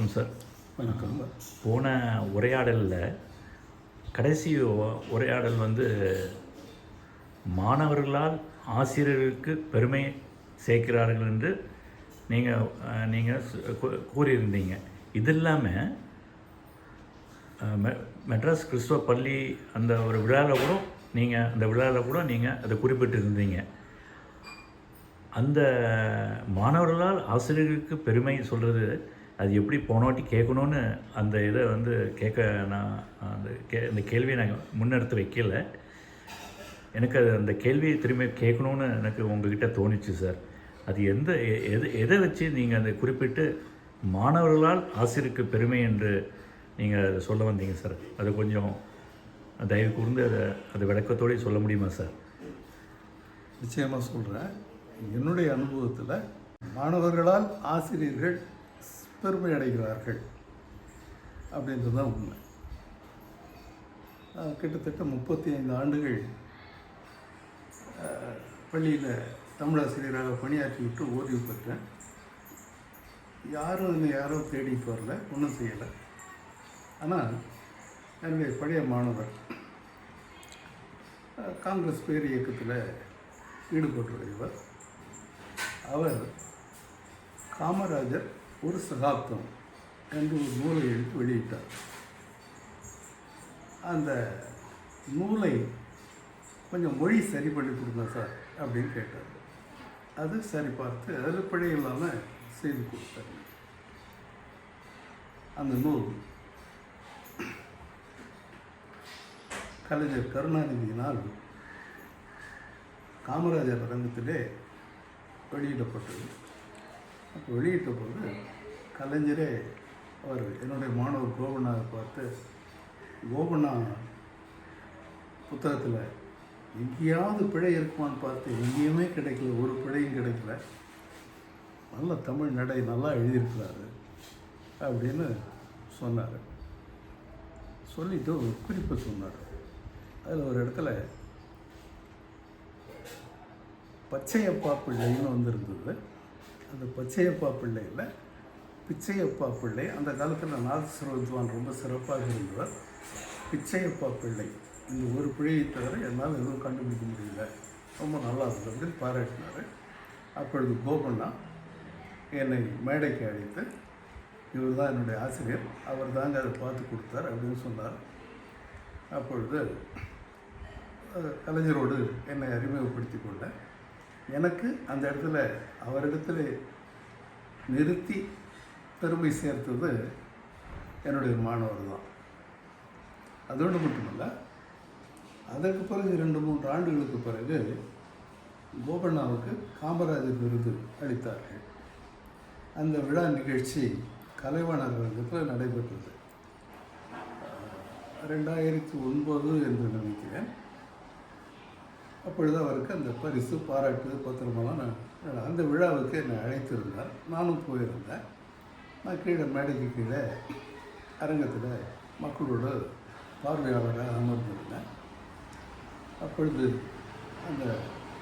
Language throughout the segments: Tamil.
வணக்கம் சார். வணக்கம். போன உரையாடலில் கடைசி உரையாடல் மாணவர்களால் ஆசிரியர்களுக்கு பெருமை சேர்க்கிறார்கள் என்று நீங்கள் கூறியிருந்தீங்க. இது இல்லாமல் மெட்ராஸ் கிறிஸ்துவ பள்ளி அந்த ஒரு விழாவில் கூட நீங்கள் அதை குறிப்பிட்டிருந்தீங்க. அந்த மாணவர்களால் ஆசிரியர்களுக்கு பெருமை சொல்கிறது அது எப்படி போன வாட்டி கேட்கணுன்னு அந்த இதை கேட்க நான் அந்த கேள்வியை நான் முன்னெடுத்து வைக்கல. எனக்கு அந்த கேள்வியை திரும்பி கேட்கணுன்னு எனக்கு உங்ககிட்ட தோணிச்சு சார். அது எதை வச்சு நீங்கள் அதை குறிப்பிட்டு மாணவர்களால் ஆசிரியருக்கு பெருமை என்று நீங்கள் அதை சொல்ல வந்தீங்க சார்? அதை கொஞ்சம் தயவு கூர்ந்து அதை விளக்கத்தோடு சொல்ல முடியுமா சார்? நிச்சயமாக சொல்கிறேன். என்னுடைய அனுபவத்தில் மாணவர்களால் ஆசிரியர்கள் பெருமை அடைகிறார்கள் அப்படின்றது தான் உண்மை. கிட்டத்தட்ட 35 ஆண்டுகள் பள்ளியில் தமிழாசிரியராக பணியாற்றிவிட்டு ஓய்வு பெற்றேன். யாரும் தேடிட்டு வரல, ஒன்றும் செய்யலை. ஆனால் என்னுடைய பழைய மாணவர் காங்கிரஸ் பேர் இயக்கத்தில் ஈடுபட்டுடையவர். அவர் காமராஜர் ஒரு சகாப்தம் என்று ஒரு நூலை எடுத்து வெளியிட்டார். அந்த நூலை கொஞ்சம் மொழி சரி பண்ணி கொடுங்க சார் அப்படின்னு கேட்டார். அது சரி பார்த்து அதில் பிழை இல்லாமல் செய்து கொடுத்தார். அந்த நூல் கலைஞர் கருணாநிதியினால் காமராஜர் அரங்கத்திலே வெளியிடப்பட்டது. அப்போ வெளியிட்ட போது கலைஞரே அவர் என்னுடைய மாணவர் கோபண்ணாவை பார்த்து, கோபண்ணா புத்தகத்தில் எங்கேயாவது பிழை இருக்குமான்னு பார்த்து எங்கேயுமே கிடைக்கல, ஒரு பிழையும் கிடைக்கல, நல்ல தமிழ் நடை நல்லா எழுதியிருக்கிறாரு அப்படின்னு சொன்னார். சொல்லிவிட்டு ஒரு குறிப்பு சொன்னார். அதில் ஒரு இடத்துல பச்சையப்பா பிள்ளைன்னு வந்திருந்தது. அந்த பச்சையப்பா பிள்ளையில் பிச்சையப்பா பிள்ளை, அந்த காலத்தில் நாதஸ்வர வித்வான் ரொம்ப சிறப்பாக இருந்தவர். பிச்சையப்பா பிள்ளை இந்த ஒரு பிழையை தவிர என்னால் எதுவும் கண்டுபிடிக்க முடியல, ரொம்ப நல்லா இருந்தது அப்படின்னு பாராட்டினார். அப்பொழுது கோபண்ணா என்னை மேடைக்கு அழைத்து, இவர் தான் என்னுடைய ஆசிரியர், அவர் தாங்க அதை பார்த்து கொடுத்தார் அப்படின்னு சொன்னார். அப்பொழுது கலைஞரோடு என்னை அறிமுகப்படுத்தி கொண்டேன். எனக்கு அந்த இடத்துல அவரிடத்தில் நிறுத்தி பெருமை சேர்த்தது என்னுடைய மாணவர் தான். அதோடு மட்டுமல்ல, அதற்கு பிறகு 2-3 ஆண்டுகளுக்கு பிறகு கோபண்ணாவுக்கு காமராஜர் விருது அளித்தார்கள். அந்த விழா நிகழ்ச்சி கலைவாணர் அரங்கத்தில் நடைபெற்றது. 2009 என்று நினைக்கிறேன். அப்பொழுது அவருக்கு அந்த பரிசு பாராட்டு பத்திரமெல்லாம் அந்த விழாவுக்கு என்னை அழைத்திருந்தார். நானும் போயிருந்தேன். நான் கீழே மேடைக்கு கீழே அரங்கத்தில் மக்களோட பார்வையாளராக அமர்ந்திருந்தேன். அப்பொழுது அந்த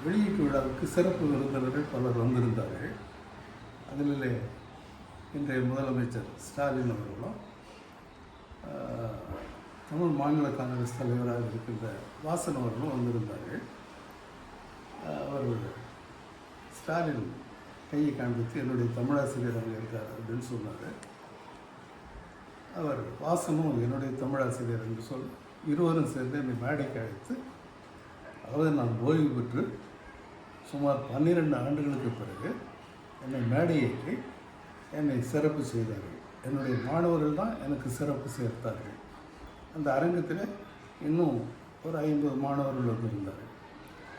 வெளியீட்டு விழாவுக்கு சிறப்பு விருந்தினர்கள் பலர் வந்திருந்தார்கள். அதில் இன்றைய முதலமைச்சர் ஸ்டாலின் அவர்களும், தமிழ் மாநில காங்கிரஸ் தலைவராக இருக்கின்ற வாசன் அவர்களும் வந்திருந்தார்கள். அவர் ஸ்டாலின் கையை காண்பித்து என்னுடைய தமிழாசிரியர் அங்கே இருக்கார் அப்படின்னு சொன்னார். அவர் வாசனும் என்னுடைய தமிழாசிரியர் என்று சொல் இருவரும் சேர்ந்து என்னை மேடைக்கு அழைத்து, அதாவது நான் ஓய்வு பெற்று சுமார் 12 ஆண்டுகளுக்கு பிறகு என்னை மேடையேற்றி என்னை சிறப்பு செய்தார்கள். என்னுடைய மாணவர்கள் தான் எனக்கு சிறப்பு சேர்த்தார்கள். அந்த அரங்கத்தில் இன்னும் ஒரு 50 மாணவர்கள் வந்திருந்தார்கள்.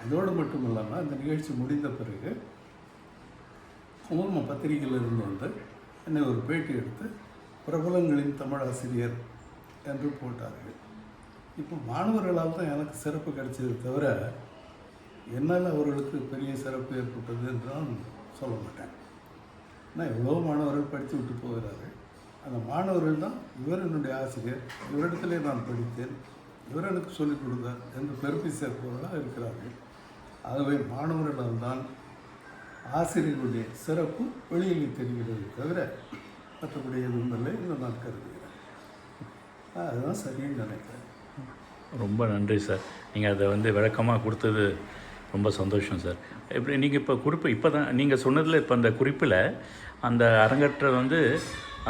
அதோடு மட்டும் இல்லாமல் அந்த நிகழ்ச்சி முடிந்த பிறகு குமுர்ம பத்திரிகையிலிருந்து வந்து என்னை ஒரு பேட்டி எடுத்து பிரபலங்களின் தமிழாசிரியர் என்று போட்டார்கள். இப்போ மாணவர்களால் தான் எனக்கு சிறப்பு கிடைச்சது தவிர என்னால் அவர்களுக்கு பெரிய சிறப்பு ஏற்பட்டது என்று நான் சொல்ல மாட்டேன். நான் எவ்வளோ மாணவர்கள் படித்து விட்டு போகிறார்கள். அந்த மாணவர்கள் தான் இவர் என்னுடைய ஆசிரியர், இவரிடத்திலே நான் படித்தேன், இவர் எனக்கு சொல்லிக் கொடுத்தார் என்று பெருமை சேர்ப்பவர்களாக இருக்கிறார்கள். ஆகவே மாணவர்களால் தான் ஆசிரியர்களுடைய சிறப்பு வெளியில் தெரிகிறது தவிர மற்றபடி எதுவும் இல்லை இன்னும் நான் கருதுகிறேன். அதுதான் சரின்னு நினைக்கிறேன். ரொம்ப நன்றி சார். நீங்கள் அதை வந்து விளக்கமாக கொடுத்தது ரொம்ப சந்தோஷம் சார். எப்படி நீங்கள் இப்போ குறிப்பு இப்போ தான் நீங்கள் சொன்னதில் இப்போ அந்த குறிப்பில் அந்த அரங்கேற்றம் வந்து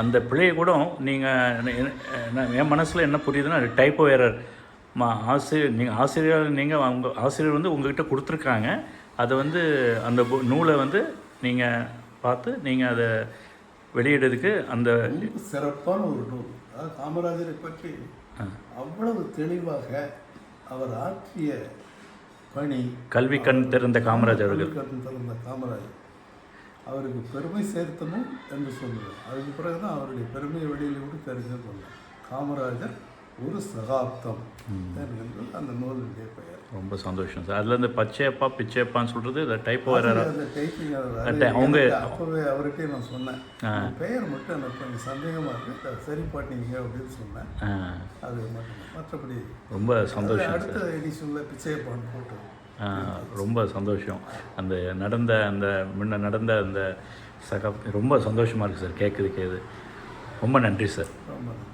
அந்த பிழையை கூட நீங்கள் என் மனசில் என்ன புரியுதுன்னா அது டைப்போ எரர் ஆசிரியர் நீங்கள் அவங்க ஆசிரியர் வந்து உங்கள்கிட்ட கொடுத்துருக்காங்க. அதை வந்து அந்த நூலை வந்து நீங்கள் பார்த்து நீங்கள் அதை வெளியிடுறதுக்கு அந்த ரொம்ப சிறப்பான ஒரு நூல். அதாவது காமராஜரை பற்றி அவ்வளவு தெளிவாக அவர் ஆற்றிய பணி, கல்வி கண் திறந்த காமராஜர் அவர்கள். கண் திறந்த காமராஜர் அவருக்கு பெருமை சேர்த்தனும் என்று சொல்லுவேன். அதுக்கு பிறகு தான் அவருடைய பெருமையை வெளியில் கூட தெரிஞ்சு கொண்டேன். காமராஜர் ஒரு சகாப்தம் என்கின்ற அந்த நூலுடைய பெயர். ரொம்ப சந்தோஷம் சார். அதில் இந்த பச்சையப்பா பிச்சையப்பான்னு சொல்கிறது இந்த டைப்போ எரர். அந்த டைப்பிங் அவங்க அப்போவே அவர்கிட்டே நான் சொன்னேன், பெயர் மட்டும் எனக்கு கொஞ்சம் சந்தேகமாக இருக்குது, அதை சரி பண்ணிங்க அப்படின்னு சொன்னேன். அது மட்டும் மற்றபடி ரொம்ப சந்தோஷம். அடுத்த எடிஷனில் பிச்சையப்பான்னு போட்டு ரொம்ப சந்தோஷம். அந்த முன்ன நடந்த அந்த ரொம்ப சந்தோஷமாக இருக்குது சார் கேட்குறதுக்கு. இது ரொம்ப நன்றி சார். ரொம்ப நன்றி.